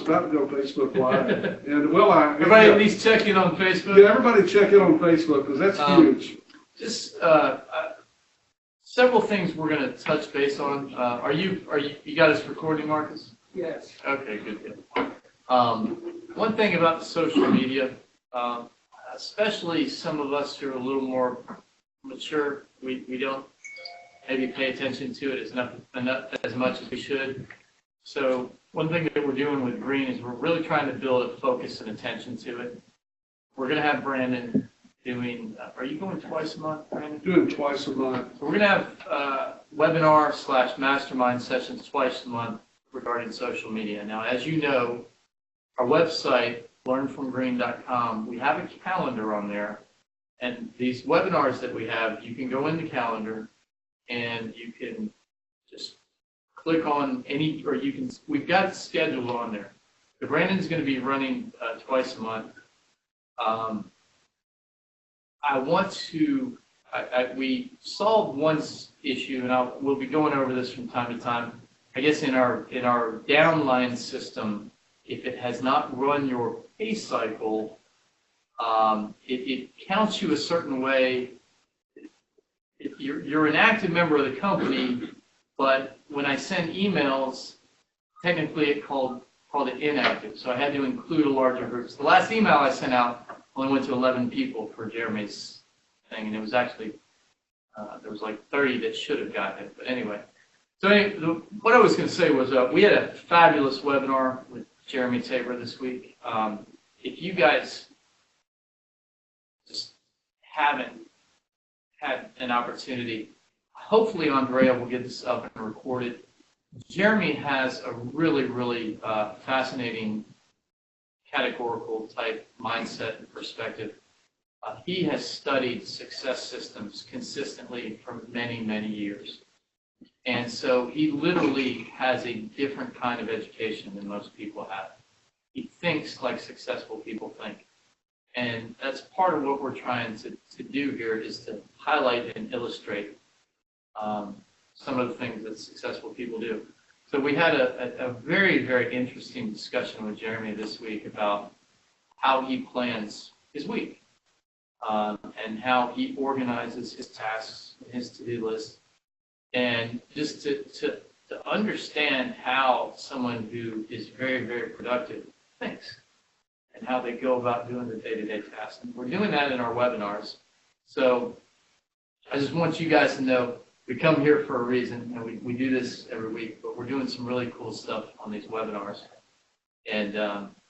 about to go Facebook Live. And everybody at least check in on Facebook. Yeah, everybody check in on Facebook because that's huge. Just several things we're going to touch base on. You got us recording, Marcus? Yes. Okay, good. One thing about the social media, especially some of us who are a little more mature, we don't maybe pay attention to it as much as we should. So one thing that we're doing with Green is we're really trying to build a focus and attention to it. We're going to have Brandon doing, are you going twice a month, Brandon? Doing twice a month. So we're going to have webinar/mastermind sessions twice a month regarding social media. Now, as you know, our website, learnfromgreen.com, we have a calendar on there. And these webinars that we have, you can go in the calendar and you can just click on any, or you can, we've got scheduled on there. But Brandon's going to be running twice a month. We solved one issue, and we'll be going over this from time to time. I guess in our downline system, if it has not run your pay cycle, it counts you a certain way. You're an active member of the company, but when I send emails, technically it called it inactive. So I had to include a larger group. So the last email I sent out only went to 11 people for Jeremy's thing, and it was actually there was like 30 that should have gotten it. But anyway, so what I was going to say was we had a fabulous webinar with Jeremy Tabor this week. If you guys just haven't had an opportunity, hopefully Andrea will get this up and recorded. Jeremy has a really, really fascinating categorical type mindset and perspective. He has studied success systems consistently for many, many years. And so he literally has a different kind of education than most people have. He thinks like successful people think. And that's part of what we're trying to do here, is to highlight and illustrate some of the things that successful people do. So we had a very, very interesting discussion with Jeremy this week about how he plans his week and how he organizes his tasks, his to-do list, and just to understand how someone who is very, very productive thinks and how they go about doing the day-to-day tasks. And we're doing that in our webinars. So I just want you guys to know we come here for a reason, and we do this every week, but we're doing some really cool stuff on these webinars. And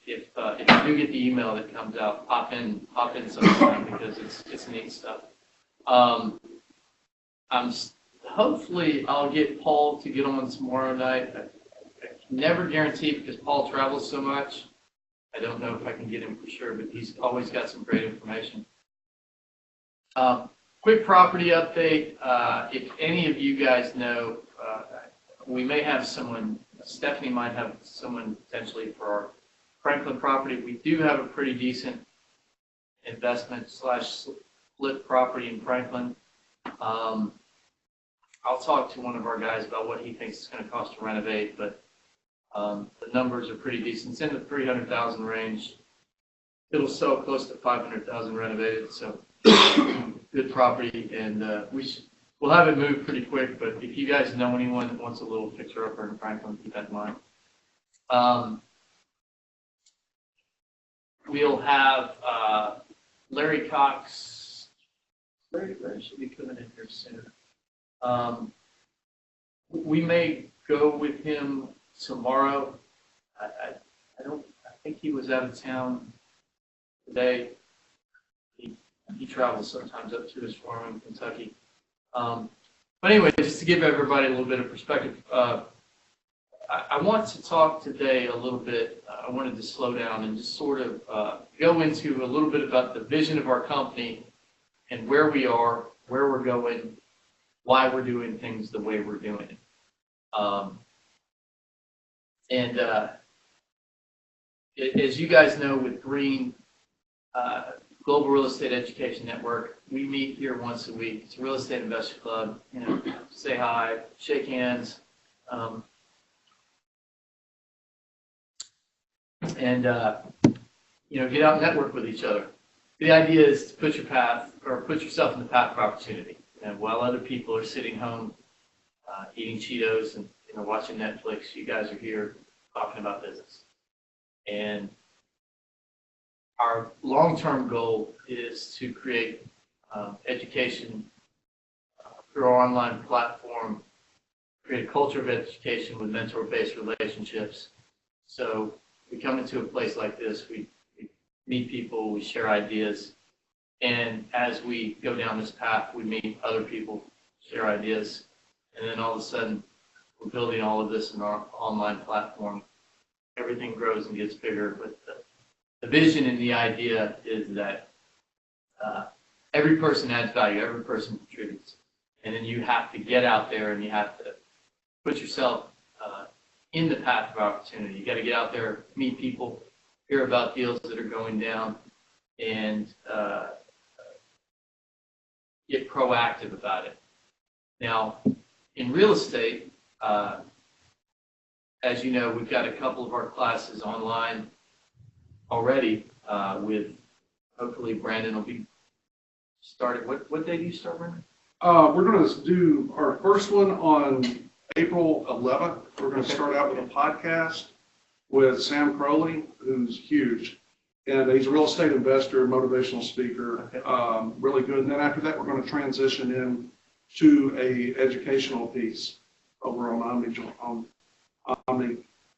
if you do get the email that comes out, pop in sometime, because it's neat stuff. Hopefully I'll get Paul to get on tomorrow night. I can never guarantee, because Paul travels so much. I don't know if I can get him for sure, but he's always got some great information. Quick property update. If any of you guys know, we may have someone, Stephanie might have someone potentially for our Franklin property. We do have a pretty decent investment / split property in Franklin. I'll talk to one of our guys about what he thinks it's going to cost to renovate, but the numbers are pretty decent. It's in the 300,000 range. It'll sell close to 500,000 renovated, so good property, and we'll have it moved pretty quick. But if you guys know anyone that wants a little fixer-upper in Franklin, keep that in mind. We'll have Larry Cox. Larry should be coming in here soon. We may go with him tomorrow. I think he was out of town today. He travels sometimes up to his farm in Kentucky. But anyway, just to give everybody a little bit of perspective, I want to talk today a little bit. I wanted to slow down and just sort of go into a little bit about the vision of our company and where we are, where we're going, why we're doing things the way we're doing it. As you guys know, with Green, Global Real Estate Education Network, we meet here once a week. It's a real estate investor club. You know, say hi, shake hands. and get out and network with each other. The idea is to put yourself in the path of opportunity. And while other people are sitting home eating Cheetos and watching Netflix, you guys are here talking about business. And our long-term goal is to create education through our online platform, create a culture of education with mentor-based relationships. So we come into a place like this, we meet people, we share ideas, and as we go down this path, we meet other people, share ideas, and then all of a sudden, we're building all of this in our online platform. Everything grows and gets bigger, but the vision and the idea is that every person adds value, every person contributes, and then you have to get out there and you have to put yourself in the path of opportunity. You got to get out there, meet people, hear about deals that are going down, and get proactive about it. Now, in real estate, as you know, we've got a couple of our classes online already with, hopefully, Brandon will be started. What day do you start, Brandon? We're going to do our first one on April 11th. We're going to start out with a podcast with Sam Crowley, who's huge. And he's a real estate investor, motivational speaker, really good. And then after that, we're going to transition in to a educational piece over on Omni.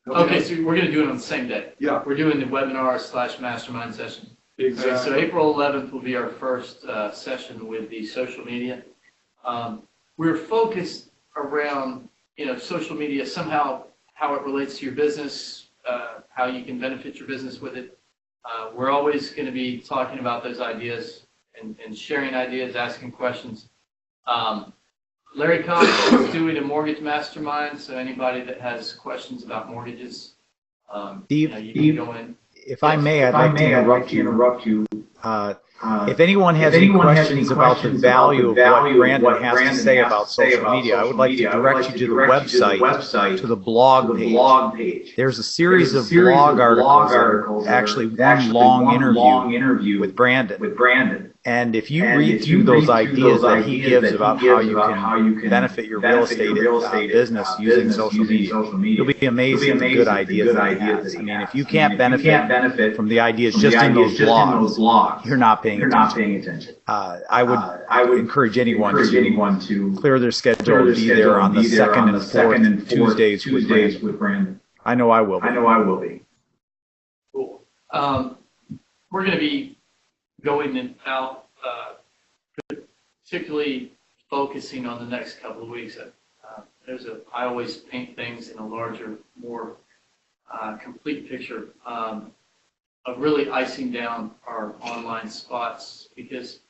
Okay, so we're going to do it on the same day. Yeah. We're doing the webinar/mastermind session. Exactly. Right, so April 11th will be our first session with the social media. We're focused around, social media, somehow how it relates to your business, how you can benefit your business with it. We're always going to be talking about those ideas and sharing ideas, asking questions. Larry Cox is doing a mortgage mastermind, so anybody that has questions about mortgages, Steve, you can go in. If I may, I'd like to interrupt you. If anyone has any questions about the value of what Brandon has to say about social media, I would like to direct you to the website, to the blog page. There's a series of blog articles, actually one long interview with Brandon. And if you read through those ideas that he gives about how you can benefit your real estate business using social media, you'll be amazed at the good ideas that he has. I mean, if you can't benefit from the ideas just in those blogs, you're not paying attention. I would encourage anyone to clear their schedule and be there on the second and fourth Tuesdays with Brandon. I know I will be. Cool. We're going to be going out, particularly focusing on the next couple of weeks. I always paint things in a larger, more complete picture of really icing down our online spots, because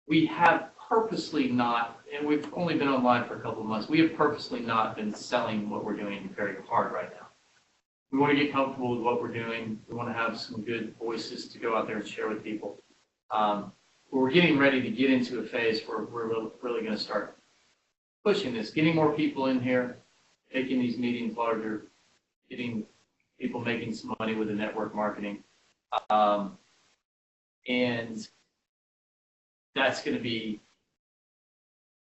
we have purposely not, and we've only been online for a couple of months, we have purposely not been selling what we're doing very hard right now. We want to get comfortable with what we're doing. We want to have some good voices to go out there and share with people. We're getting ready to get into a phase where we're really going to start pushing this, getting more people in here, making these meetings larger, getting people making some money with the network marketing. And that's going to be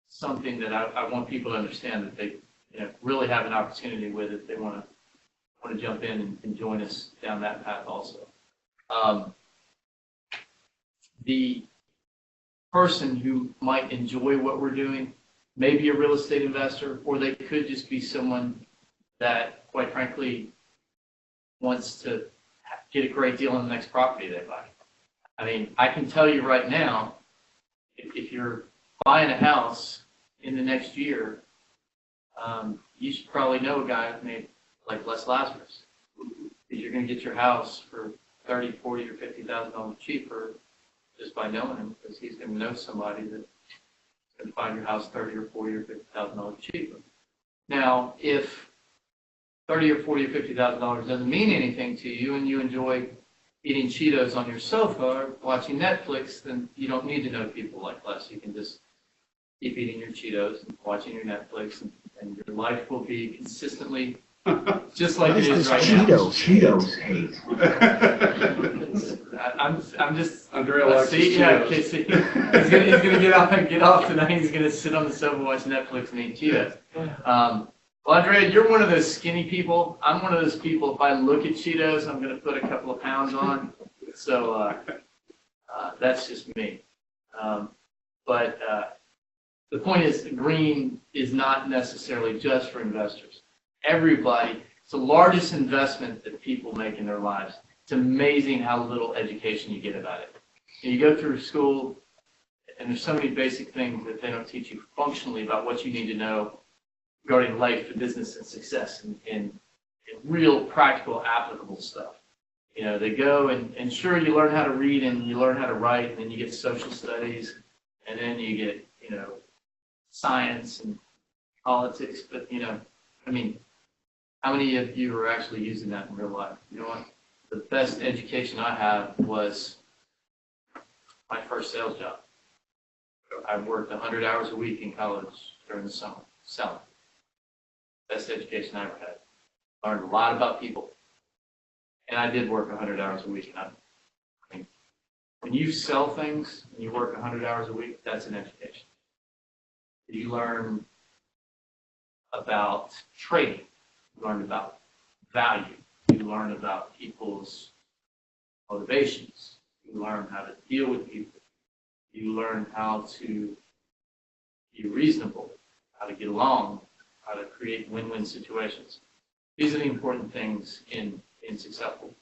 something that I want people to understand, that they really have an opportunity with if they want to jump in and join us down that path also. The person who might enjoy what we're doing may be a real estate investor, or they could just be someone that, quite frankly, wants to get a great deal on the next property they buy. I mean, I can tell you right now, if you're buying a house in the next year, you should probably know a guy named like Les Lazarus, because you're going to get your house for $30,000, $40,000, or $50,000 cheaper just by knowing him, because he's going to know somebody that's going to find your house $30,000 or $40,000 or $50,000 cheaper. Now, if $30,000 or $40,000 or $50,000 doesn't mean anything to you, and you enjoy eating Cheetos on your sofa or watching Netflix, then you don't need to know people like Les. You can just keep eating your Cheetos and watching your Netflix, and your life will be consistently Just like What it is is this right Cheetos hate? now. I'm just. Andrea likes his See, yeah, Cheetos. okay, see, he's gonna get off tonight. He's gonna sit on the sofa, watch Netflix, and eat Cheetos. Well, Andrea, you're one of those skinny people. I'm one of those people. If I look at Cheetos, I'm gonna put a couple of pounds on. So that's just me. But the point is, green is not necessarily just for investors. Everybody, it's the largest investment that people make in their lives. It's amazing how little education you get about it. And you go through school, and there's so many basic things that they don't teach you functionally about what you need to know regarding life, business, and success, and real practical, applicable stuff. You know, they go and sure, you learn how to read and you learn how to write, and then you get social studies, and then you get, you know, science and politics. But, you know, I mean, how many of you are actually using that in real life? You know what? The best education I have was my first sales job. I worked 100 hours a week in college during the summer, selling. Best education I ever had. Learned a lot about people. And I did work 100 hours a week. And I mean, when you sell things and you work 100 hours a week, that's an education. You learn about trading. You learn about value. You learn about people's motivations. You learn how to deal with people. You learn how to be reasonable, how to get along, how to create win-win situations. These are the important things in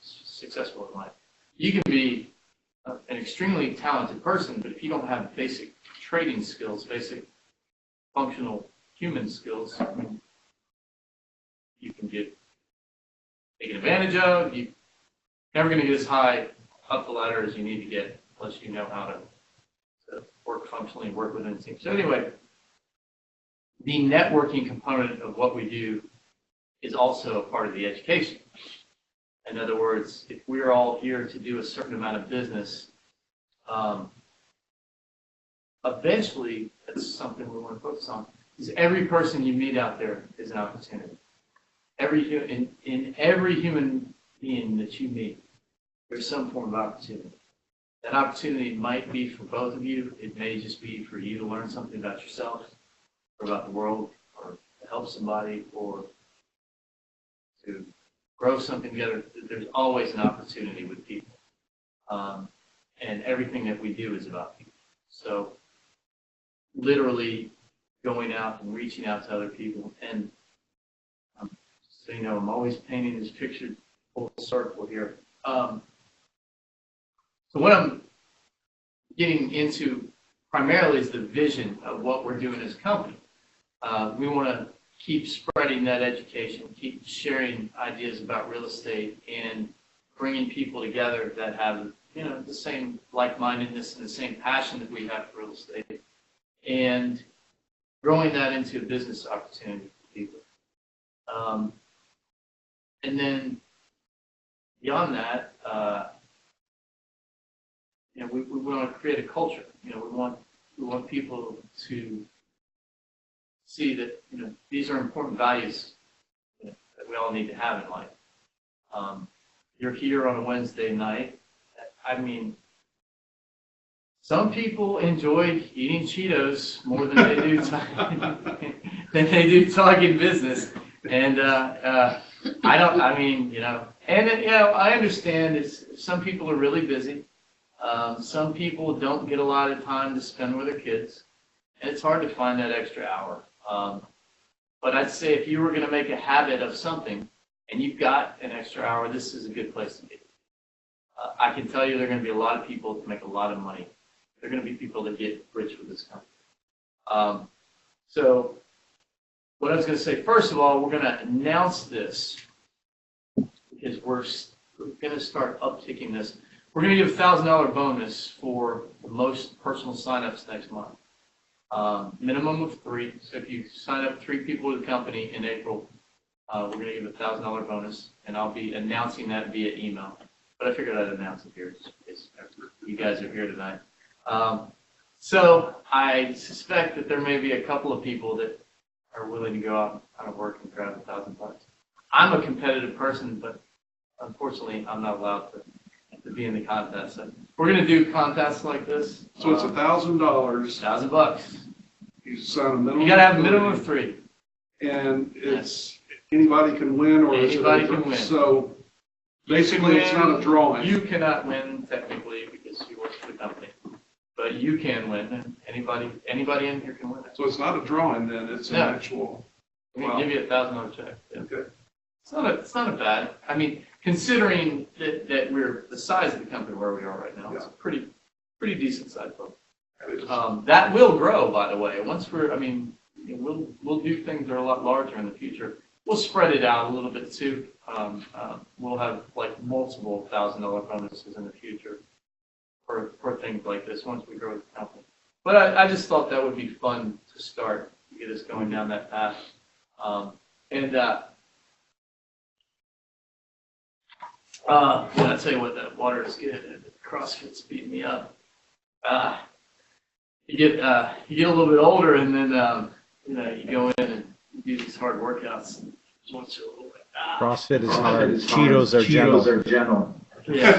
successful in life. You can be an extremely talented person, but if you don't have basic trading skills, basic functional human skills, I mean, you can get taken advantage of. You're never going to get as high up the ladder as you need to get unless you know how to work functionally and work within a team. So anyway, the networking component of what we do is also a part of the education. In other words, if we're all here to do a certain amount of business, eventually that's something we want to focus on. Because every person you meet out there is an opportunity. In every human being that you meet, there's some form of opportunity. That opportunity might be for both of you. It may just be for you to learn something about yourself, or about the world, or to help somebody, or to grow something together. There's always an opportunity with people. And everything that we do is about people. So literally going out and reaching out to other people. And so, you know, I'm always painting this picture full circle here. So what I'm getting into primarily is the vision of what we're doing as a company. We want to keep spreading that education, keep sharing ideas about real estate, and bringing people together that have, you know, the same like-mindedness and the same passion that we have for real estate, and growing that into a business opportunity for people. And then beyond that, you know, we want to create a culture. You know, we want people to see that, you know, these are important values, you know, that we all need to have in life. You're here on a Wednesday night. I mean, some people enjoy eating Cheetos more than they do talking business. And I mean, you know, and you know, I understand some people are really busy. Some people don't get a lot of time to spend with their kids, and it's hard to find that extra hour. But I'd say if you were going to make a habit of something and you've got an extra hour, this is a good place to be. I can tell you there are going to be a lot of people that make a lot of money. There are going to be people that get rich with this company. So what I was going to say, first of all, we're going to announce this because we're going to start upticking this. We're going to give a $1,000 bonus for the most personal signups next month. Minimum of 3. So if you sign up 3 people with the company in April, we're going to give a $1,000 bonus, and I'll be announcing that via email. But I figured I'd announce it here because you guys are here tonight. So I suspect that there may be a couple of people that are willing to go out and kind of work and grab $1,000 bucks. I'm a competitive person, but unfortunately, I'm not allowed to be in the contest. So we're going to do contests like this. So it's $1,000. $1,000. You sign a minimum. You got to have a minimum of 3. And it's anybody can win, or anybody can win. So basically, it's not a drawing. You cannot win technically because you work for the company, but you can win. And anybody in here can win it. So it's not a drawing then. It's an actual. We can give you a $1,000 check. Yeah. Okay. It's not a bad. I mean, considering that we're the size of the company where we are right now, it's a pretty decent size book. That will grow, by the way. Once we'll do things that are a lot larger in the future. We'll spread it out a little bit too. We'll have like multiple $1,000 bonuses in the future for things like this once we grow the company. But I just thought that would be fun to start to get us going down that path. Well, I tell you what, that water is good. CrossFit's beating me up. You get a little bit older, and then you go in and do these hard workouts. Once you're a little bit, CrossFit is hard. Cheetos are gentle. Yeah.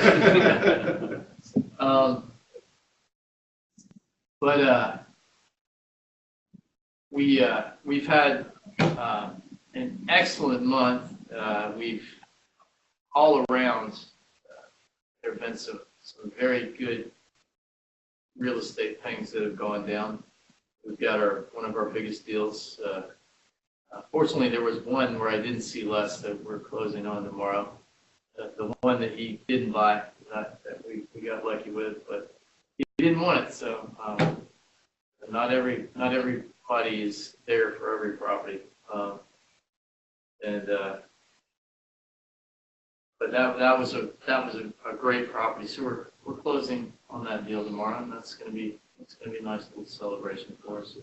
But we've had an excellent month. We've all around. There have been some very good real estate things that have gone down. We've got one of our biggest deals. Fortunately, there was one where I didn't see less that we're closing on tomorrow. The one that he didn't buy, that we got lucky with, but he didn't want it. So not everybody is there for every property. But that was a great property. So we're closing on that deal tomorrow, and it's going to be a nice little celebration for us.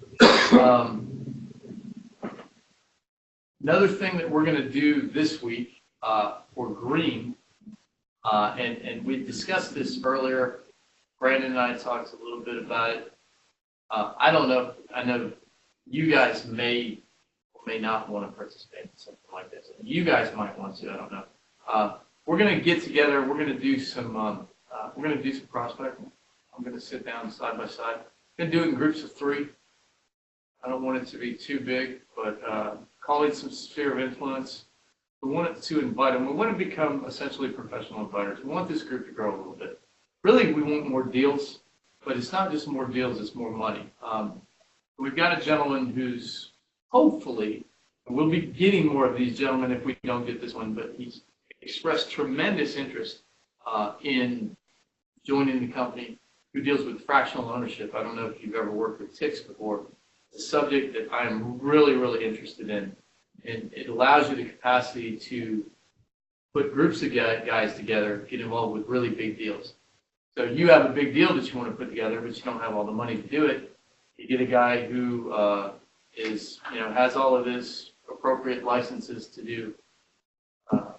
Another thing that we're going to do this week for green, and we discussed this earlier. Brandon and I talked a little bit about it. I don't know. I know you guys may or may not want to participate in something like this. You guys might want to. I don't know. We're going to get together. We're going to do some. We're going to do some prospecting. I'm going to sit down side by side. I'm going to do it in groups of 3. I don't want it to be too big, but calling some sphere of influence. We want to invite them. We want to become essentially professional inviters. We want this group to grow a little bit. Really, we want more deals, but it's not just more deals, it's more money. We've got a gentleman who's hopefully, we'll be getting more of these gentlemen if we don't get this one, but he's expressed tremendous interest in joining the company, who deals with fractional ownership. I don't know if you've ever worked with TICs before. It's a subject that I am really, really interested in. And it allows you the capacity to put groups of guys together, get involved with really big deals. So you have a big deal that you want to put together, but you don't have all the money to do it. You get a guy who has all of his appropriate licenses to do a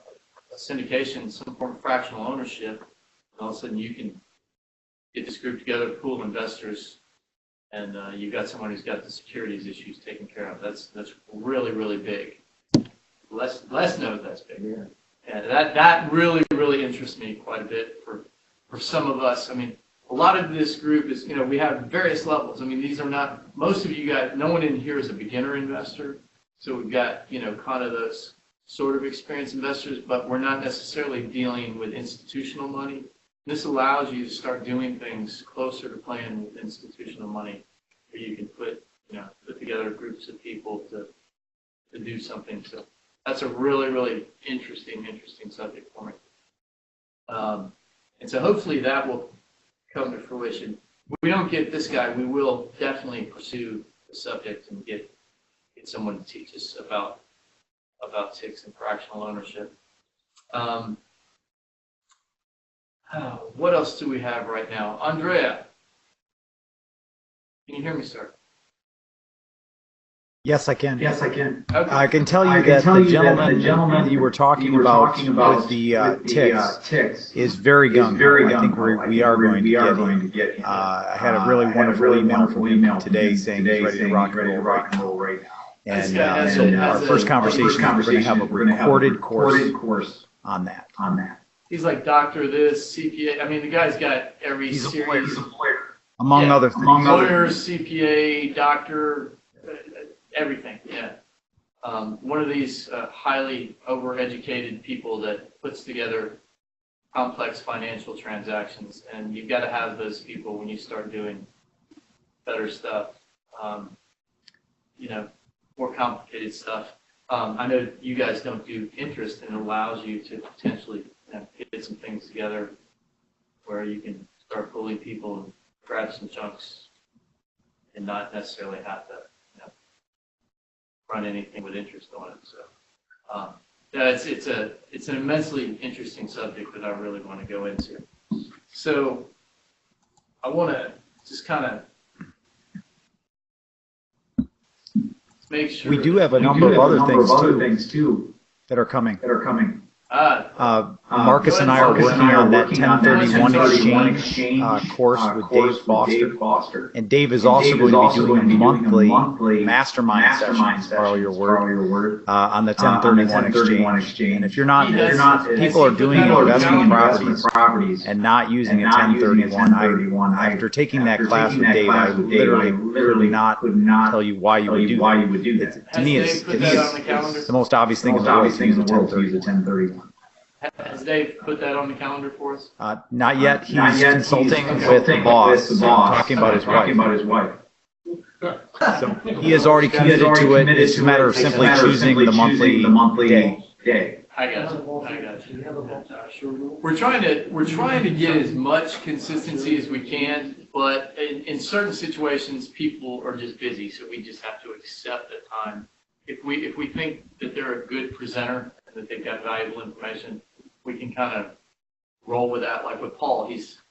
syndication, some form of fractional ownership, and all of a sudden you can get this group together, pool investors, and you've got someone who's got the securities issues taken care of. That's really, really big. Les knows that's big. Yeah. And that really, really interests me quite a bit for some of us. I mean, a lot of this group is, we have various levels. I mean, these are not, most of you guys, no one in here is a beginner investor. So we've got, kind of those sort of experienced investors, but we're not necessarily dealing with institutional money. This allows you to start doing things closer to playing with institutional money, where you can put together groups of people to do something. So that's a really, really interesting subject for me. And so hopefully that will come to fruition. If we don't get this guy, we will definitely pursue the subject and get someone to teach us about TICs and fractional ownership. What else do we have right now? Andrea, can you hear me, sir? Yes, I can. Okay. I can tell you that the gentleman you were talking about with the TICs is very gung ho. I think we are going to get him. I had a really wonderful email from him today saying he's ready to rock and roll right now. And guy so has our a- first conversation, we're going to have a recorded course on that. He's like doctor this, CPA. I mean, the guy's got every He's a series. Among other things. Lawyer, CPA, doctor, everything, yeah. One of these highly overeducated people that puts together complex financial transactions, and you've got to have those people when you start doing better stuff, more complicated stuff. I know you guys don't do interest, and it allows you to potentially get some things together where you can start pulling people and grab some chunks and not necessarily have to run anything with interest on it. So it's an immensely interesting subject that I really want to go into. So I want to just kind of make sure we do have a number of other things too that are coming. Marcus and I are working on that 1031 exchange course with Dave Foster. And Dave is also going to be doing a monthly mastermind session, to borrow your word, on the 1031 exchange. And if you're not, people are doing investment properties and not using a 1031. After taking that class with Dave, I literally could not tell you why you would do that. To me, it's the most obvious thing in the world to use a 1031. Has Dave put that on the calendar for us? Not yet. He's consulting with the boss, talking about his wife. So he has already committed to it. It's a matter of simply choosing the monthly day. I got you. We're trying to get as much consistency as we can, but in certain situations, people are just busy, so we just have to accept the time. If we think that they're a good presenter and that they've got valuable information, we can kind of roll with that. Like with Paul, he's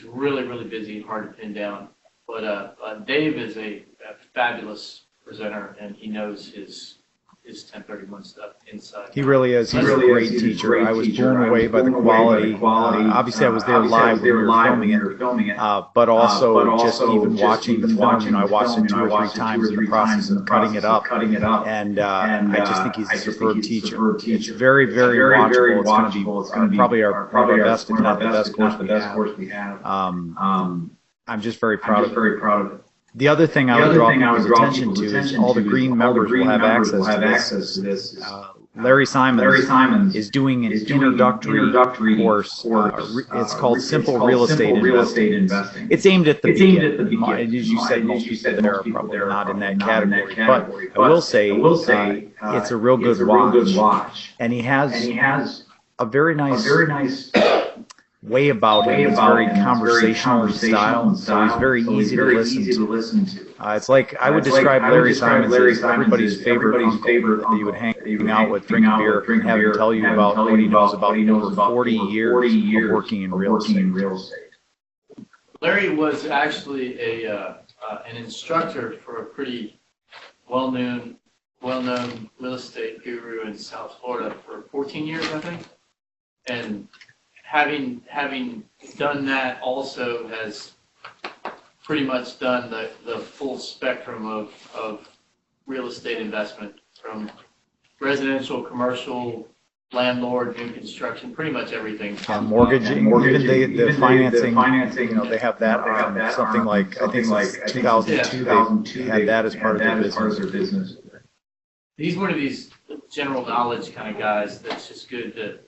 really, really busy and hard to pin down. But Dave is a fabulous presenter, and he knows his 1031 stuff inside. He really is. He's a great teacher. I was blown away by the quality. Obviously, I was there live when we were filming it, but also just even watching the film. I watched it 2 or 3 times in the process of cutting it up, and I just think he's a superb teacher. It's very, very watchable. It's going to be probably our best, if not the best course we have. I'm just very proud of it. The other thing I would draw people's attention to is all the green members will have access to this. Larry Simons is doing an introductory course. It's called Simple Real Estate Investing. It's aimed at the beginning. As you said, most people there are probably not in that category. But I will say it's a real good watch. And he has a very nice way about him. It's very conversational in style, so he's very easy to listen to. It's like I would describe Larry Simons as everybody's favorite uncle that you would hang out with, drink a beer, and have him tell you about what he knows about over 40 years of working in real estate. Larry was actually an instructor for a pretty well-known real estate guru in South Florida for 14 years, I think, and having done that, also has pretty much done the full spectrum of real estate investment, from residential, commercial, landlord, new construction, pretty much everything. Mortgaging, even the financing, they have that something like, I think it's 2002, they had that as part of their business. He's one of these general knowledge kind of guys that's just good to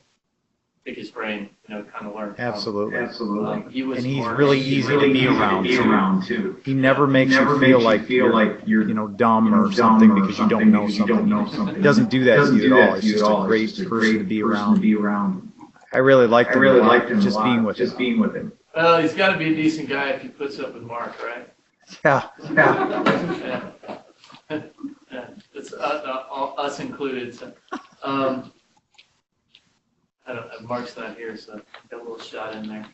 pick his brain, kind of learn from. Absolutely. And he's really easy to be around too. He never makes you feel like you're dumb or something because you don't know something. He doesn't do that to you at all. He's just a great person to be around. I really liked him just being with him. Well, he's got to be a decent guy if he puts up with Mark, right? Yeah. It's us included. So. I don't know, Mark's not here, so got a little shot in there.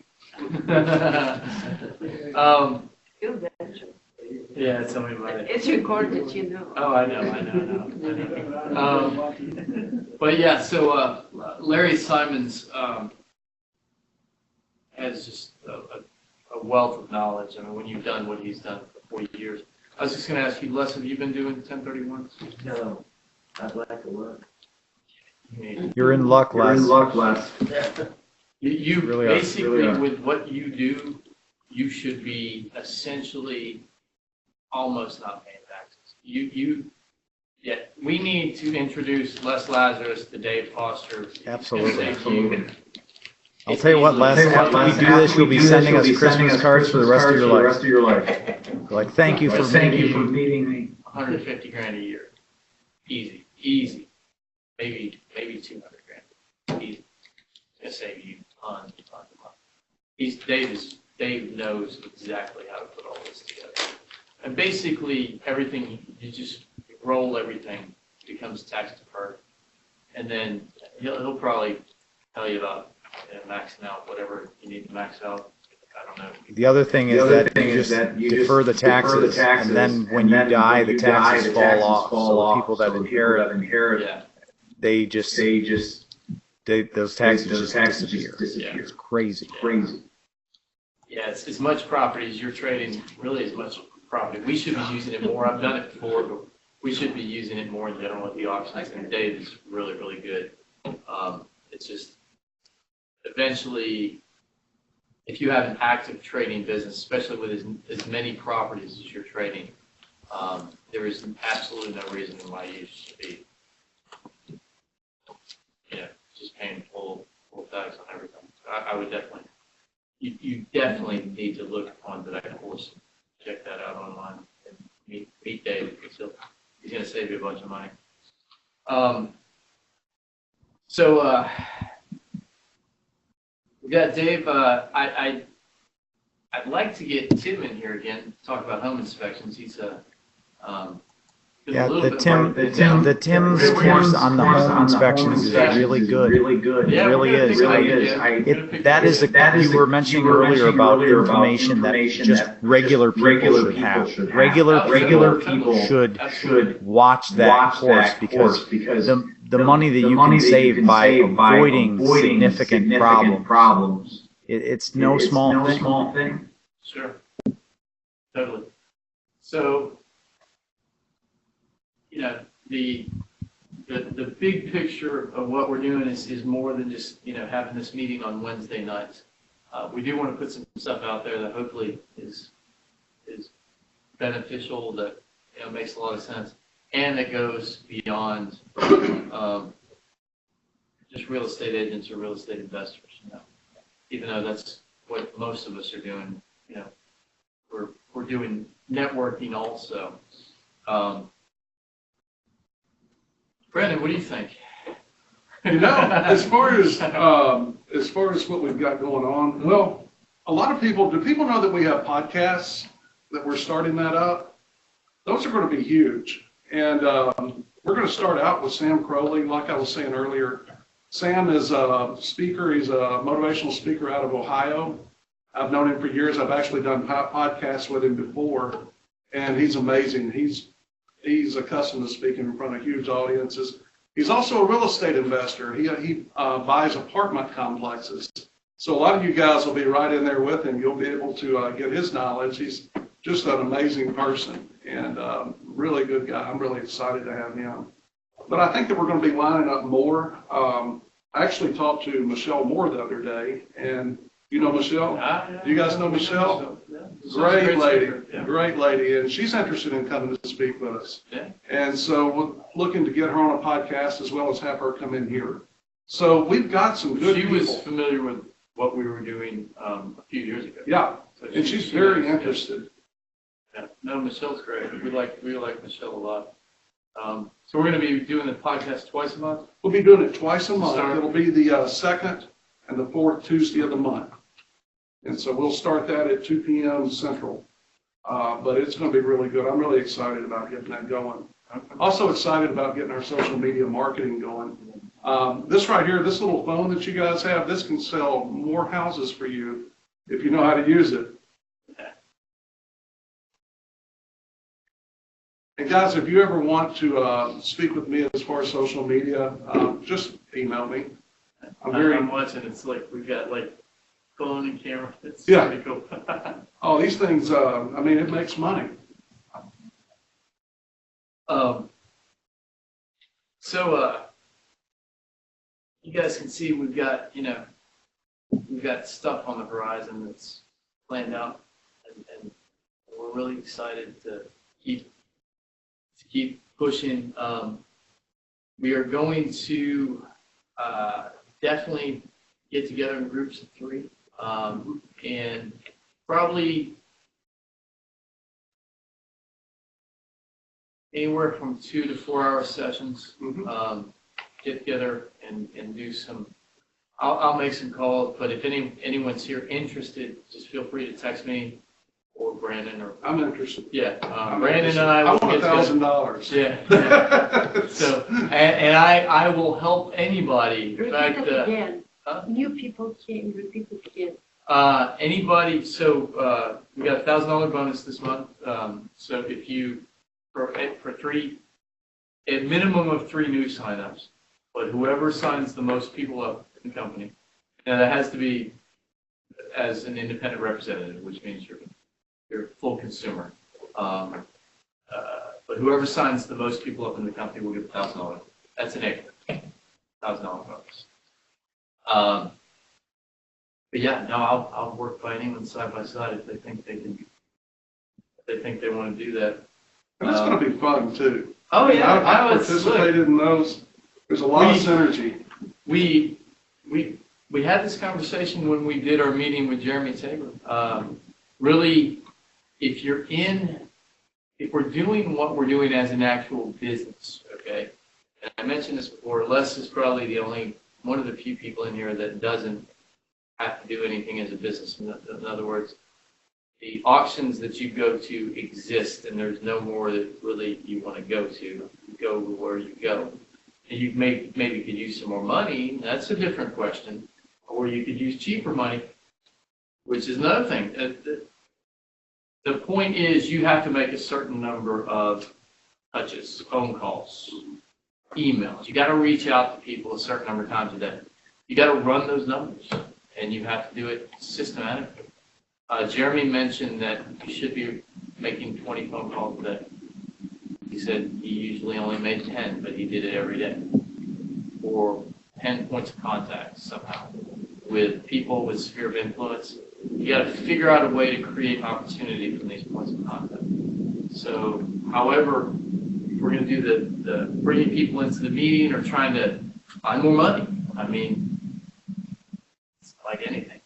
Yeah, tell me about it. It's recorded, Oh, I know. But yeah, so Larry Simons has just a wealth of knowledge. I mean, when you've done what he's done for 40 years. I was just going to ask you, Les, have you been doing 1031s? No, I'd like to work. You're in luck, Les. You Really basically, with what you do, you should be essentially almost not paying taxes. Yeah, we need to introduce Les Lazarus to Dave Foster. Absolutely. I'll tell you what, Les, after we do this, you'll be sending us Christmas cards for the rest of your life. Like, thank you for meeting me. 150 grand a year. Easy. Maybe 200 grand. Easy. It's gonna save you tons of money. Dave knows exactly how to put all this together. And basically, everything, you just roll everything, becomes tax deferred. And then he'll probably tell you about maxing out whatever you need to max out. I don't know. The other thing is that you just defer the taxes, and then when you die, the taxes fall off. So the people that inherit, those taxes just disappear. Yeah. It's crazy. Yeah, it's as much property as you're trading, really as much property. We should be using it more. I've done it before, but we should be using it more in general at the auctions. And Dave is really, really good. It's just eventually, if you have an active trading business, especially with as many properties as you're trading, there is absolutely no reason why you should be, just paying full tax on everything. I would definitely, you definitely need to look on that course, check that out online, and meet Dave, because he's going to save you a bunch of money. We got Dave. I'd like to get Tim in here again to talk about home inspections. He's the Tim's course on the home inspections is really good. It really is. You were mentioning earlier about information that just regular people should have. Regular people should watch that course because the money that you can save by avoiding significant problems, it's no small thing. Sure. Totally. So, the big picture of what we're doing is more than just, having this meeting on Wednesday nights. We do want to put some stuff out there that hopefully is beneficial, that, makes a lot of sense, and that goes beyond just real estate agents or real estate investors, even though that's what most of us are doing. We're doing networking also. Brandon, what do you think? As far as what we've got going on, well, do people know that we have podcasts, that we're starting that up? Those are going to be huge. And we're going to start out with Sam Crowley. Like I was saying earlier, Sam is a speaker. He's a motivational speaker out of Ohio. I've known him for years. I've actually done podcasts with him before, and he's amazing. He's accustomed to speaking in front of huge audiences. He's also a real estate investor. He buys apartment complexes. So a lot of you guys will be right in there with him. You'll be able to get his knowledge. He's just an amazing person and really good guy. I'm really excited to have him. But I think that we're going to be lining up more. I actually talked to Michelle Moore the other day, and you know Michelle? Do you guys know Michelle? Great lady, and she's interested in coming to speak with us. Yeah. And so we're looking to get her on a podcast as well as have her come in here. So we've got some good people. She was familiar with what we were doing a few years ago. Yeah, so and she's very interested. Yeah. No, Michelle's great. We like Michelle a lot. So we're going to be doing the podcast twice a month? We'll be doing it twice a month. It'll be the second and the fourth Tuesday of the month. And so we'll start that at 2 p.m. Central. But it's going to be really good. I'm really excited about getting that going. Also excited about getting our social media marketing going. This right here, this little phone that you guys have, this can sell more houses for you if you know how to use it. And guys, if you ever want to speak with me as far as social media, just email me. I'm watching. It's like we've got phone and camera. It's pretty cool. Oh, these things, it makes money. So, you guys can see we've got, we've got stuff on the horizon that's planned out, and we're really excited to keep pushing. We are going to definitely get together in groups of 3, and probably anywhere from 2 to 4 hour sessions. Get together and do some. I'll make some calls, but if anyone's here interested, just feel free to text me or Brandon or. I'm interested. Yeah, Brandon and I will want get $1,000. Yeah. So and I will help anybody. In fact, again. New people can't repeat it again. Anybody. So we got a $1,000 bonus this month. So if you for 3, a minimum of 3 new signups. But whoever signs the most people up in the company, and that has to be as an independent representative, which means you're a full consumer. But whoever signs the most people up in the company will get $1,000. That's an April, $1,000 bonus. But yeah, no, I'll work by anyone side by side if they think they can. If they think they want to do that. And it's going to be fun too. Oh yeah, I've participated in those. There's a lot of synergy. We had this conversation when we did our meeting with Jeremy Taylor. Really, if we're doing what we're doing as an actual business, okay? And I mentioned this before. Les is probably one of the few people in here that doesn't have to do anything as a business. In other words, the auctions that you go to exist, and there's no more that really you want to go to. You go where you go. You maybe could use some more money. That's a different question. Or you could use cheaper money, which is another thing. The point is you have to make a certain number of touches, phone calls, emails. You got to reach out to people a certain number of times a day. You got to run those numbers, and you have to do it systematically. Jeremy mentioned that you should be making 20 phone calls a day. He said he usually only made 10, but he did it every day. Or 10 points of contact somehow with people with sphere of influence. You got to figure out a way to create opportunity from these points of contact. So, however, if we're going to do the bringing people into the meeting or trying to find more money, I mean, it's like anything.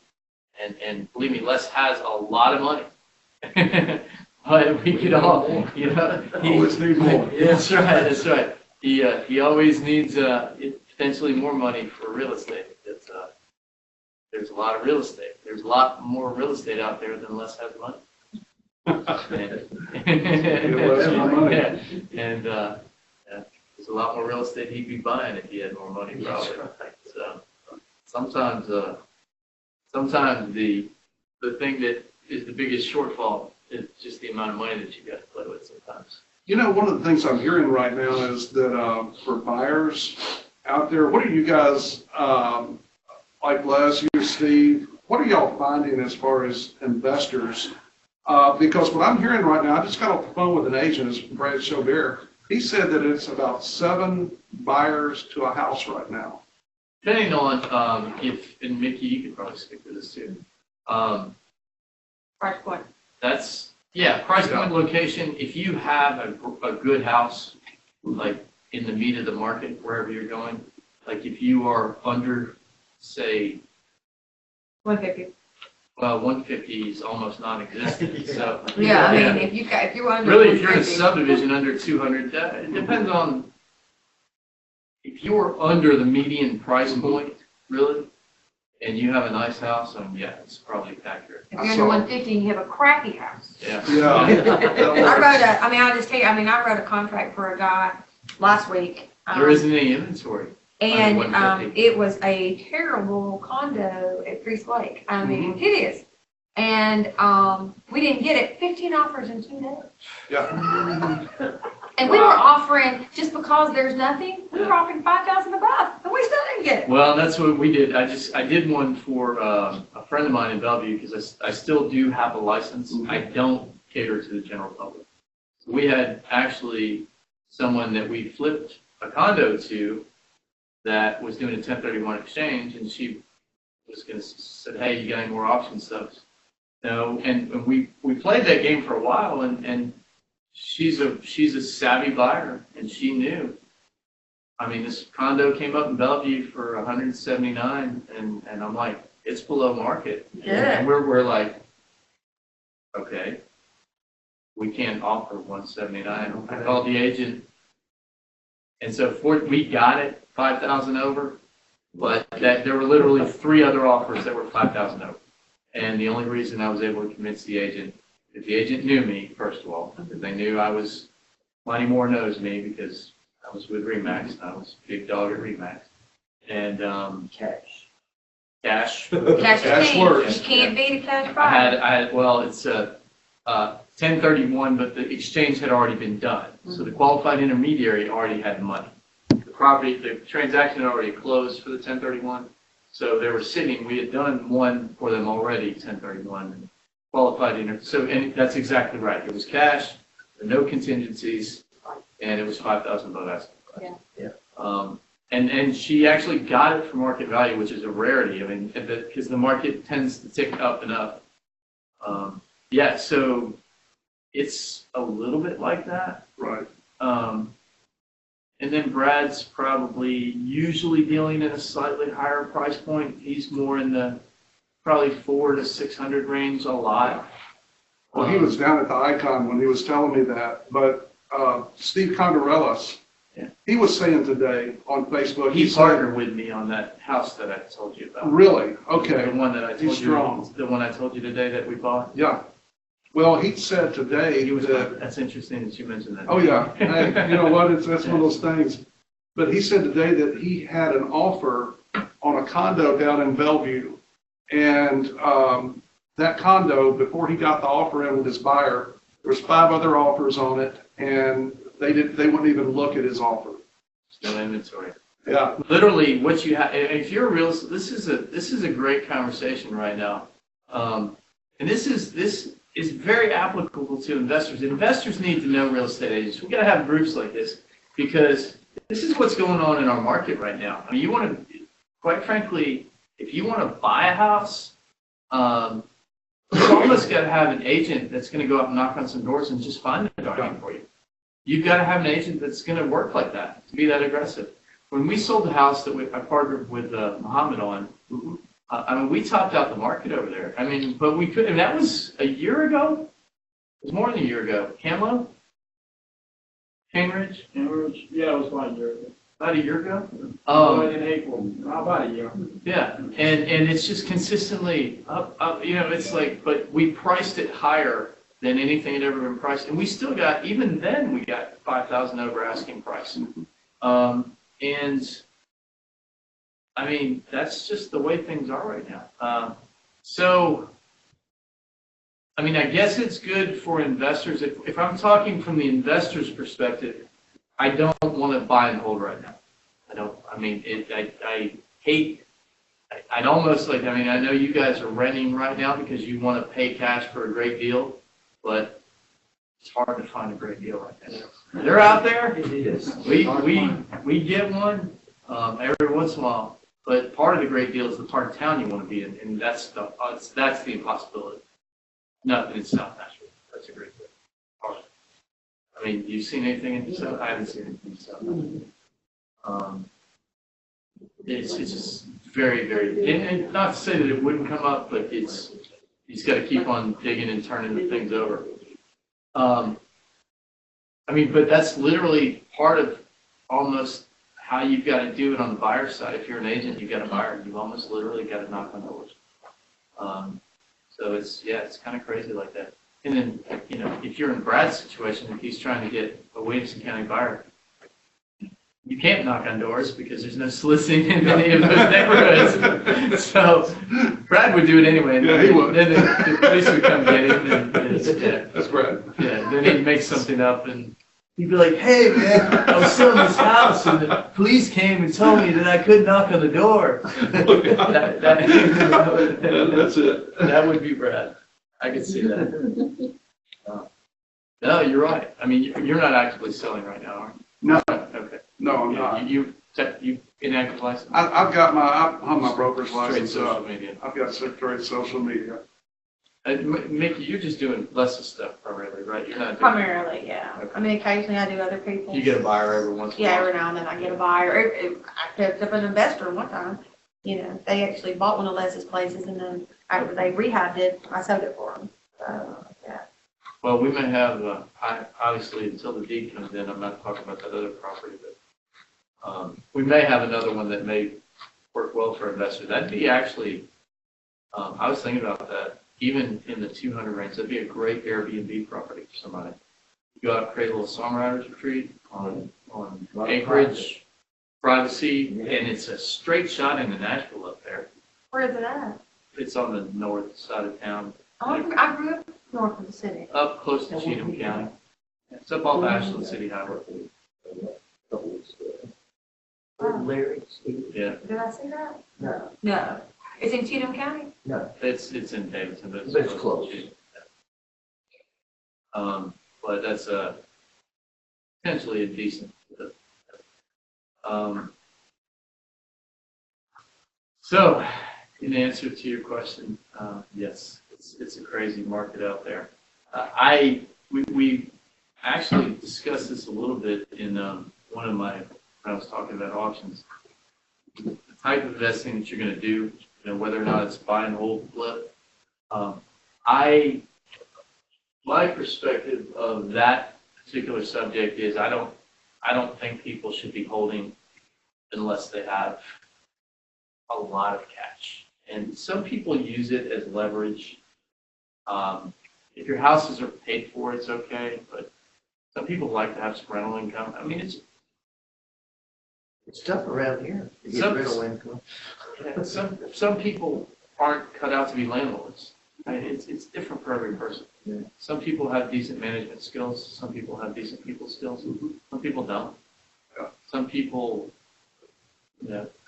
And believe me, Les has a lot of money. But we could all, always need more. That's right. That's right. He always needs potentially more money for real estate. There's a lot of real estate. There's a lot more real estate out there than Les has money. And there's a lot more real estate he'd be buying if he had more money, probably. So sometimes the thing that is the biggest shortfall is just the amount of money that you got to play with sometimes. One of the things I'm hearing right now is that for buyers out there, what are you guys, like Les, you, Steve, what are y'all finding as far as investors? Because what I'm hearing right now, I just got off the phone with an agent, it's Brad Chaubert. He said that it's about 7 buyers to a house right now. Depending on and Mickey, you could probably speak to this too. Price point. That's, price point, location. If you have a good house, like in the meat of the market, wherever you're going, like if you are under, say, 150. Well, 150 is almost non-existent. So Yeah, I mean, if you're under really, if you're in a 150. subdivision under 200, it depends on if you're under the median price point, really, and you have a nice house, it's probably accurate. If you're under 150 and you have a crappy house. Yeah. I'll just tell you, I wrote a contract for a guy last week. There isn't any inventory. And it was a terrible condo at Priest Lake. I mean, hideous. And we didn't get it. 15 offers in 2 days. Yeah. And we were offering, just because there's nothing, we were offering $5,000 above, and we still didn't get it. Well, that's what we did. I did one for a friend of mine in Bellevue because I still do have a license. I don't cater to the general public. So we had actually someone that we flipped a condo to that was doing a 1031 exchange, and she was going to say, hey, you got any more option stuff? No, and we played that game for a while, and she's a savvy buyer, and she knew. I mean, this condo came up in Bellevue for 179, and I'm like, it's below market. Yeah. And we're like, okay, we can't offer 179. I called the agent, and so we got it 5,000 over, but that there were literally 3 other offers that were 5,000 over. And the only reason I was able to convince the agent, if the agent knew me, first of all, because they knew I was, Monty Moore knows me because I was with Remax, and I was big dog at Remax. And Cash. cash. Cash works. You can't beat a cash I buyer. had, well, it's a 1031, but the exchange had already been done. So the qualified intermediary already had money. The transaction had already closed for the 1031. So they were sitting, we had done one for them already, 1031, and qualified and that's exactly right. It was cash, no contingencies, and it was 5,000 above asking price. Yeah. And she actually got it for market value, which is a rarity. I mean, because the market tends to tick up and up. Yeah, so it's a little bit like that. Right. And then Brad's probably usually dealing at a slightly higher price point. He's more in the probably 400 to 600 range a lot. Well, he was down at the Icon when he was telling me that, but Steve Condorellis, yeah, he was saying today on Facebook. He said, partnered with me on that house that I told you about. Really? Okay. The one that I told He's you. strong. The one I told you today that we bought. Yeah. Well, he said today that. That's interesting that you mentioned that. Oh yeah. Hey, you know what? That's one of those things. But he said today that he had an offer on a condo down in Bellevue, and that condo, before he got the offer in with his buyer, there was 5 other offers on it, and they wouldn't even look at his offer. No inventory. Yeah. Literally, what you have, if you're a real, this is a great conversation right now, and this is very applicable to investors. Investors need to know real estate agents. We've got to have groups like this because this is what's going on in our market right now. I mean, you want to, quite frankly, if you want to buy a house, you almost got to have an agent that's going to go out and knock on some doors and just find the darn for you. You've got to have an agent that's going to work like that, to be that aggressive. When we sold the house that I partnered with Muhammad on, I mean, we topped out the market over there. I mean, but we could, and that was a year ago. It was more than a year ago. Camlo? Cambridge? Cambridge, yeah, it was about a year ago. About a year ago? In April, about a year. Yeah, and it's just consistently up, you know, it's like, but we priced it higher than anything had ever been priced. And we still got, even then, we got 5,000 over asking price. And I mean, that's just the way things are right now. So, I mean, I guess it's good for investors. If I'm talking from the investor's perspective, I don't want to buy and hold right now. I hate, I'd almost like, I mean, I know you guys are renting right now because you want to pay cash for a great deal, but it's hard to find a great deal right now. They're out there. It is. We get one every once in a while, but part of the great deal is the part of town you want to be in, and that's the impossibility. Nothing in South Nashville. That's a great deal. I mean, you've seen anything in South? I haven't seen anything in South Nashville. It's just very, very, and not to say that it wouldn't come up, but he's got to keep on digging and turning the things over. I mean, but that's literally part of almost how you've got to do it on the buyer side. If you're an agent, you've got a buyer, you've almost literally got to knock on doors. So it's kind of crazy like that. And then, you know, if you're in Brad's situation, if he's trying to get a Williamson County buyer, you can't knock on doors because there's no soliciting in any of those neighborhoods. So Brad would do it anyway. Yeah, he would. Then the police would come get him. And That's Brad. Yeah, then he'd make something up and he'd be like, hey, man, I was selling this house and the police came and told me that I couldn't knock on the door. That's it. That would be Brad. I could see that. No, you're right. I mean, you're not actively selling right now, are you? No, Okay. No, I'm Yeah, not. you inactive license? I've got my broker's Straight license social up. media. I've got straight social media. Mickey, you're just doing less stuff primarily, right? You're not doing. Primarily, yeah. I mean, occasionally I do other people's. You get a buyer every once in a Yeah, while. every now and then I get a buyer. I picked up an investor one time. You know, they actually bought one of Les's places, and then after they rehabbed it, I sold it for them. So, yeah. Well, we may have, obviously, until the deed comes in, I'm not talking about that other property, but we may have another one that may work well for investors. That'd be actually, I was thinking about that, even in the 200 range, that'd be a great Airbnb property for somebody. You go out and create a little songwriters retreat on acreage, privacy, and it's a straight shot into Nashville up there. Where is it at? It's on the north side of town, I grew up north of the city. up close to Cheatham County. It's up off Ashland City Highway. Oh, Larry, Steve, Yeah, did I see that? no, No. It's in Cheatham County? no, it's in Davidson, but But it's close. But that's potentially a decent. So, in answer to your question, yes, it's a crazy market out there. We actually discussed this a little bit in one of my, when I was talking about auctions. The type of investing that you're going to do, whether or not it's buy and hold, flip. My perspective of that particular subject is I don't think people should be holding unless they have a lot of cash. And some people use it as leverage. If your houses are paid for, it's okay, but some people like to have some rental income. I mean, it's tough around here to get Some- rental income. some people aren't cut out to be landlords. I mean, it's different for every person. Yeah. Some people have decent management skills. Some people have decent people skills. Some people don't. Yeah. Some people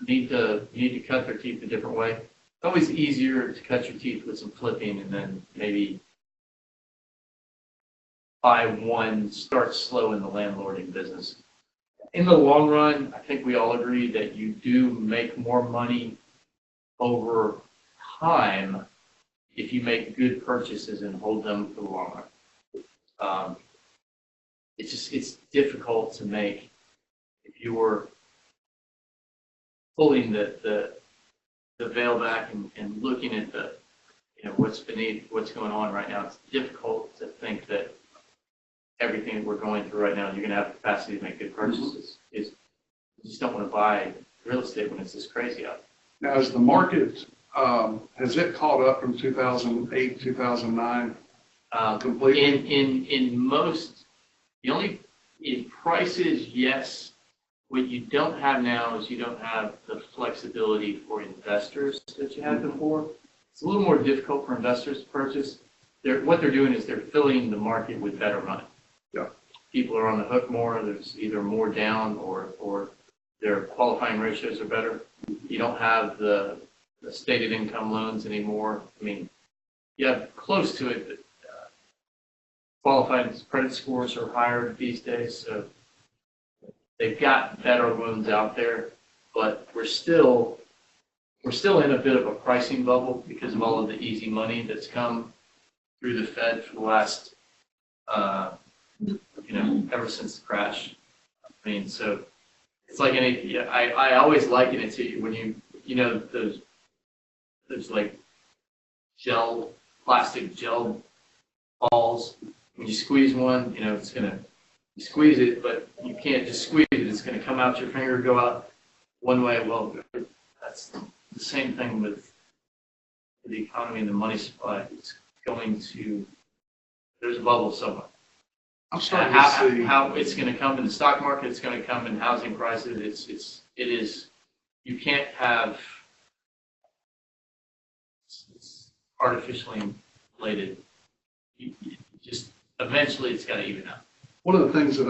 need to cut their teeth a different way. It's always easier to cut your teeth with some flipping and then maybe buy one, start slow in the landlording business. In the long run, I think we all agree that you do make more money over time if you make good purchases and hold them for the long run. It's difficult to make if you were pulling the veil back and looking at the what's beneath what's going on right now. It's difficult to think that everything that we're going through right now, you're going to have the capacity to make good purchases. You just don't want to buy real estate when it's this crazy out Now, as the market, has it caught up from 2008, 2009 there. completely? In most, in prices, yes. What you don't have now is you don't have the flexibility for investors that you had before. It's a little more difficult for investors to purchase. What they're doing is they're filling the market with better money. Yeah. People are on the hook more. There's either more down or their qualifying ratios are better. You don't have the stated income loans anymore. I mean, you have close to it, but qualifying credit scores are higher these days, so they've got better loans out there, but we're still in a bit of a pricing bubble because of all of the easy money that's come through the Fed for the last, ever since the crash. I mean, so it's like I always liken it to when those like plastic gel balls. When you squeeze one, you squeeze it, but you can't just squeeze it. It's going to come out your finger, go out one way. Well, that's the same thing with the economy and the money supply. It's there's a bubble somewhere. I'm starting to see. How it's going to come in the stock market, it's going to come in housing prices. It is, you can't have, it's artificially inflated. Just eventually it's got to even out. One of the things that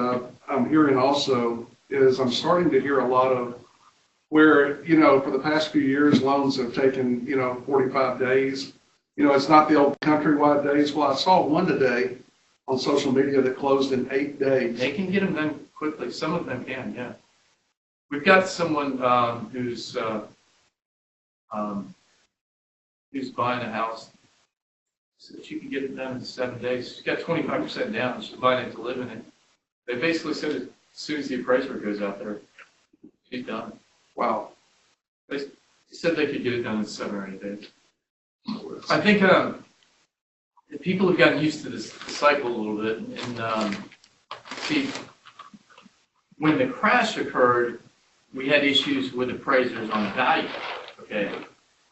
I'm hearing also is I'm starting to hear a lot of where, for the past few years, loans have taken, 45 days. It's not the old countrywide days. Well, I saw one today on social media that closed in 8 days. They can get them done quickly. Some of them can, yeah. we've got someone who's buying a house. So she can get it done in 7 days. She's got 25% down. She's buying it to live in it. They basically said as soon as the appraiser goes out there, she's done. Wow. They said they could get it done in 7 or 8 days. I think the people have gotten used to this cycle a little bit. And see, when the crash occurred, we had issues with appraisers on value. Okay.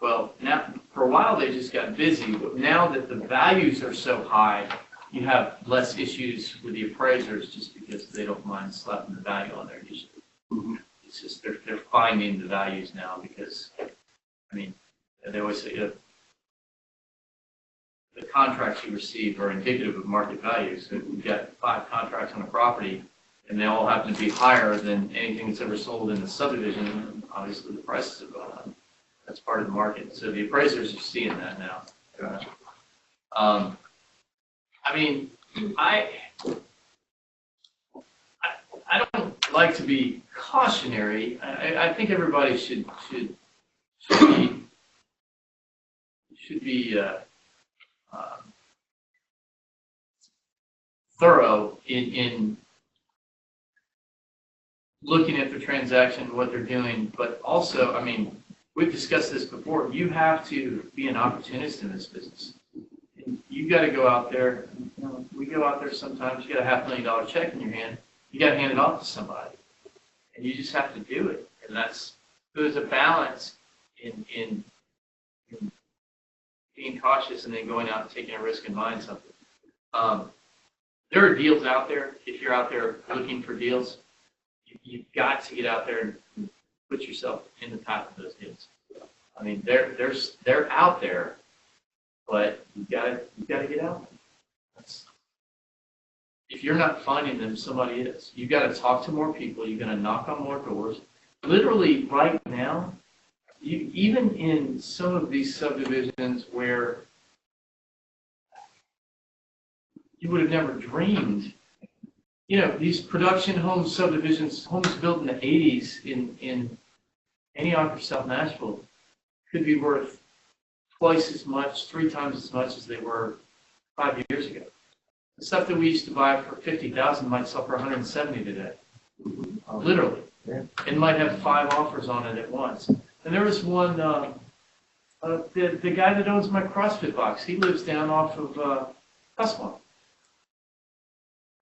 Well, now for a while they just got busy, but now that the values are so high, you have less issues with the appraisers just because they don't mind slapping the value on there usually. Mm-hmm. It's just they're finding the values now because, I mean, they always say the contracts you receive are indicative of market value. So if you've got 5 contracts on a property and they all happen to be higher than anything that's ever sold in the subdivision, obviously the prices have gone up. That's part of the market. So the appraisers are seeing that now. Gotcha. I mean, I don't like to be cautionary. I think everybody should be thorough in looking at the transaction, what they're doing, but also, I mean, we've discussed this before. You have to be an opportunist in this business. You got to go out there. You know, we go out there sometimes. You got a $500,000 check in your hand. You got to hand it off to somebody, and you just have to do it. And there's a balance in being cautious and then going out and taking a risk and buying something. There are deals out there. If you're out there looking for deals, you've got to get out there and put yourself in the path of those deals. I mean, they're out there, but you gotta get out. If you're not finding them, somebody is. You got to talk to more people. You got to knock on more doors. Literally, right now, even in some of these subdivisions where you would have never dreamed, you know, these production home subdivisions, homes built in the 80s in Antioch or South Nashville, could be worth twice as much, 3 times as much as they were 5 years ago. The stuff that we used to buy for $50,000 might sell for $170 today, literally, and might have 5 offers on it at once. And there was one, the guy that owns my CrossFit box. He lives down off of Tuscaloosa.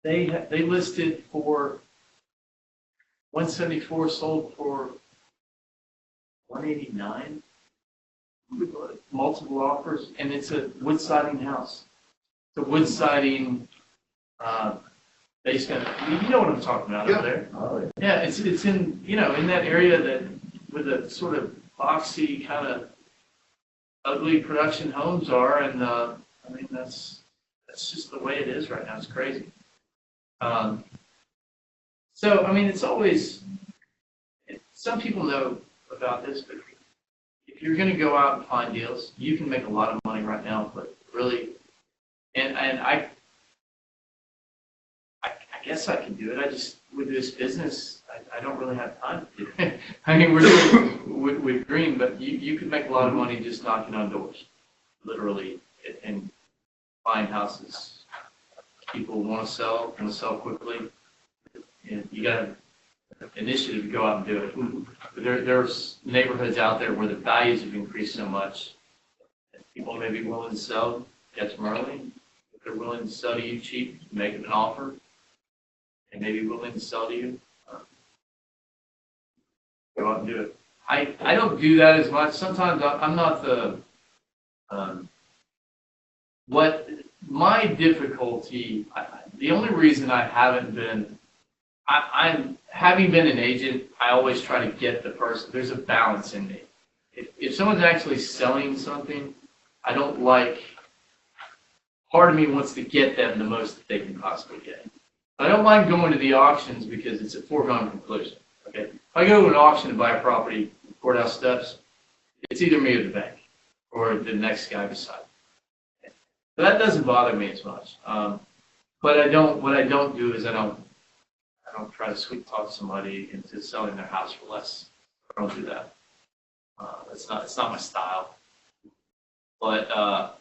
They listed for 174, sold for 189. Multiple offers, and it's a wood siding house. It's a wood siding basement. You know what I'm talking about over there. Oh, Yeah, it's in, you know, in that area that with a sort of boxy kind of ugly production homes are, and I mean that's just the way it is right now. It's crazy. So I mean, it's always, some people know about this, but if you're going to go out and find deals, you can make a lot of money right now, but really, and I guess I can do it. I just, with this business, I don't really have time to do it. I mean, we're doing with Green, but you could make a lot of money just knocking on doors, literally, and buying houses. People want to sell quickly, and you got an initiative to go out and do it. There's neighborhoods out there where the values have increased so much that people may be willing to sell, get them early. If they're willing to sell to you cheap, make them an offer, and may be willing to sell to you, go out and do it. I don't do that as much. Sometimes I'm not the, what my difficulty, the only reason I haven't been, I'm having been an agent, I always try to get the person. There's a balance in me. If someone's actually selling something, I don't like, part of me wants to get them the most that they can possibly get. I don't mind going to the auctions because it's a foregone conclusion. Okay, if I go to an auction to buy a property, courthouse steps, it's either me or the bank or the next guy beside me. So that doesn't bother me as much. But what I don't do is I don't I don't try to sweet talk somebody into selling their house for less. I don't do that. It's not my style. But I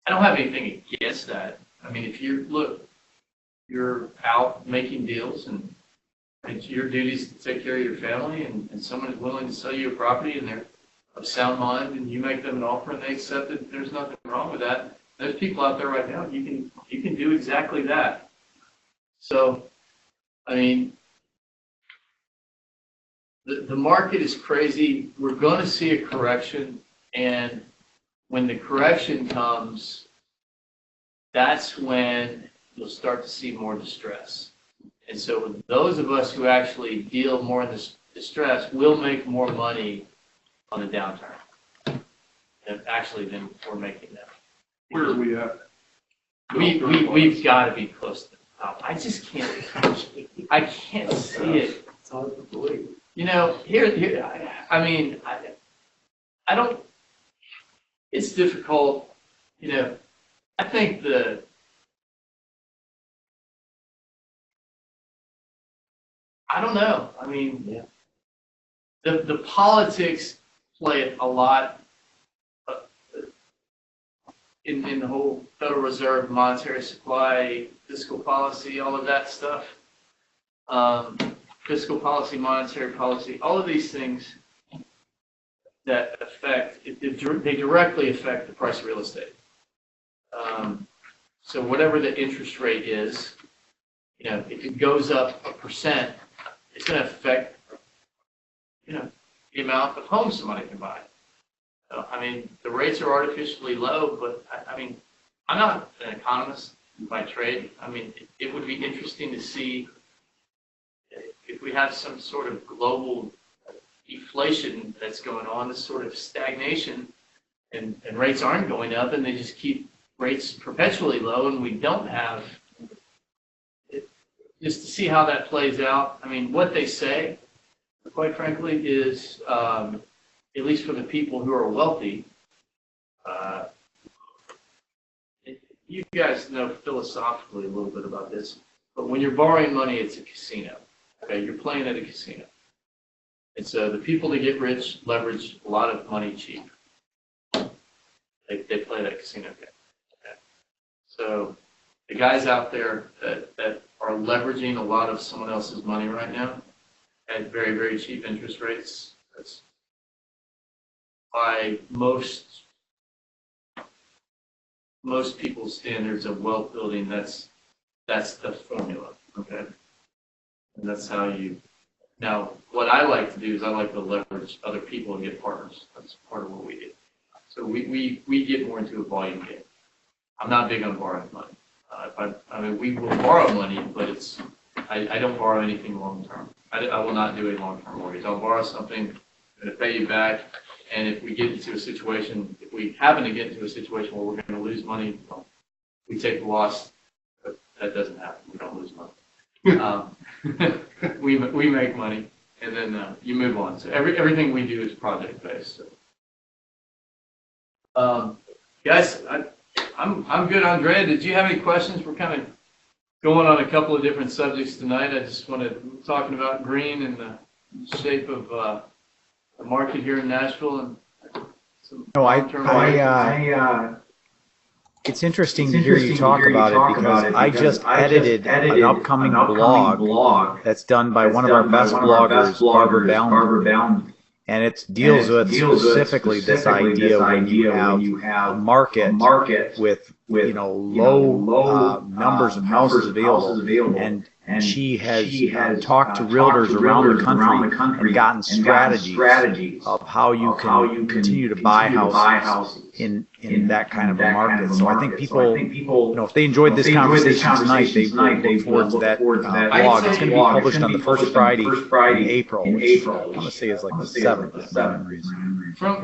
don't have anything against that. I mean, if you're out making deals and it's your duty is to take care of your family, and someone is willing to sell you a property and they're of sound mind, and you make them an offer and they accept it, there's nothing wrong with that. There's people out there right now, you can do exactly that. So, I mean, the market is crazy. We're going to see a correction, and when the correction comes, that's when you'll start to see more distress. And so those of us who actually deal more in this distress will make more money on the downturn than we're making now. Where are we at? We've got to be close to the top. I just can't. I can't see it. It's hard to believe. You know, I don't. It's difficult. You know, I think I don't know. I mean, Yeah. the politics play a lot in the whole Federal Reserve, monetary supply, fiscal policy, all of that stuff. Fiscal policy, monetary policy, all of these things that they directly affect the price of real estate. So whatever the interest rate is, you know, if it goes up 1%, it's going to affect, you know, the amount of homes somebody can buy. I mean, the rates are artificially low, but I mean, I'm not an economist by trade. I mean, it would be interesting to see if we have some sort of global deflation that's going on, this sort of stagnation, and rates aren't going up, and they just keep rates perpetually low, and we don't have it, just to see how that plays out. I mean, what they say, quite frankly, is at least for the people who are wealthy, you guys know philosophically a little bit about this, but when you're borrowing money, it's a casino. Okay, you're playing at a casino. And so the people that get rich leverage a lot of money cheap. They play that casino game. Okay. So the guys out there that are leveraging a lot of someone else's money right now at very, very cheap interest rates, that's by most people's standards of wealth building, that's the formula, okay? And that's how you. Now, what I like to do is I like to leverage other people and get partners. That's part of what we do. So we get more into a volume game. I'm not big on borrowing money. I mean, we will borrow money, but I don't borrow anything long term. I will not do a long term mortgage. I'll borrow something to pay you back. And if we get into a situation, if we happen to get into a situation where we're going to lose money, well, we take the loss. But that doesn't happen. We don't lose money. We make money, and then you move on. So everything we do is project based. So. Guys, I'm good. Andrea, did you have any questions? We're kind of going on a couple of different subjects tonight. I just wanted talking about green and the shape of the market here in Nashville and some long-term. It's interesting to hear you talk about it because I just edited an upcoming blog that's done by one of our best bloggers, Barbara Bauman. And it deals with specifically this idea when you have a market with low numbers of houses available, and she has talked to realtors around the country and gotten strategies of how you can continue to buy houses in that kind of a market. So I think people, if they enjoyed this conversation tonight, they will look forward to that blog. It's going to be published on the first Friday in April, which I want to say is like the 7th, if memory is From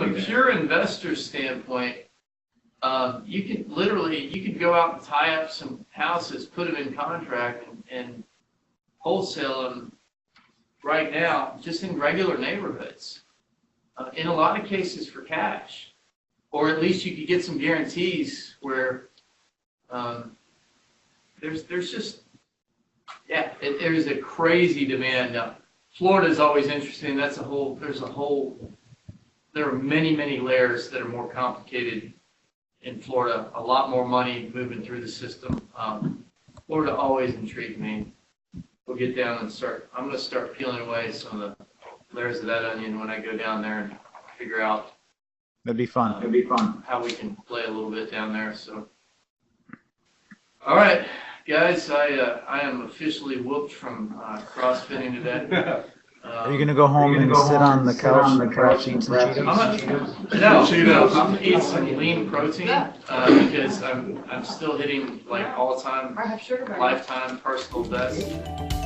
the pure investor standpoint, you could go out and tie up some houses, put them in contract, and wholesale them right now, just in regular neighborhoods. In a lot of cases for cash, or at least you could get some guarantees where there's just, yeah, there's a crazy demand. Now, Florida is always interesting. There are many, many layers that are more complicated in Florida. A lot more money moving through the system. Florida always intrigued me. We'll get down and I'm going to start peeling away some of the layers of that onion when I go down there and figure out. That'd be fun. How we can play a little bit down there. So, all right, guys, I am officially whooped from CrossFitting today. Are you going to go home and sit on the couch and perhaps eat some Cheetos? I'm gonna eat some lean protein because I'm still hitting like all-time, I have sugar. lifetime personal best.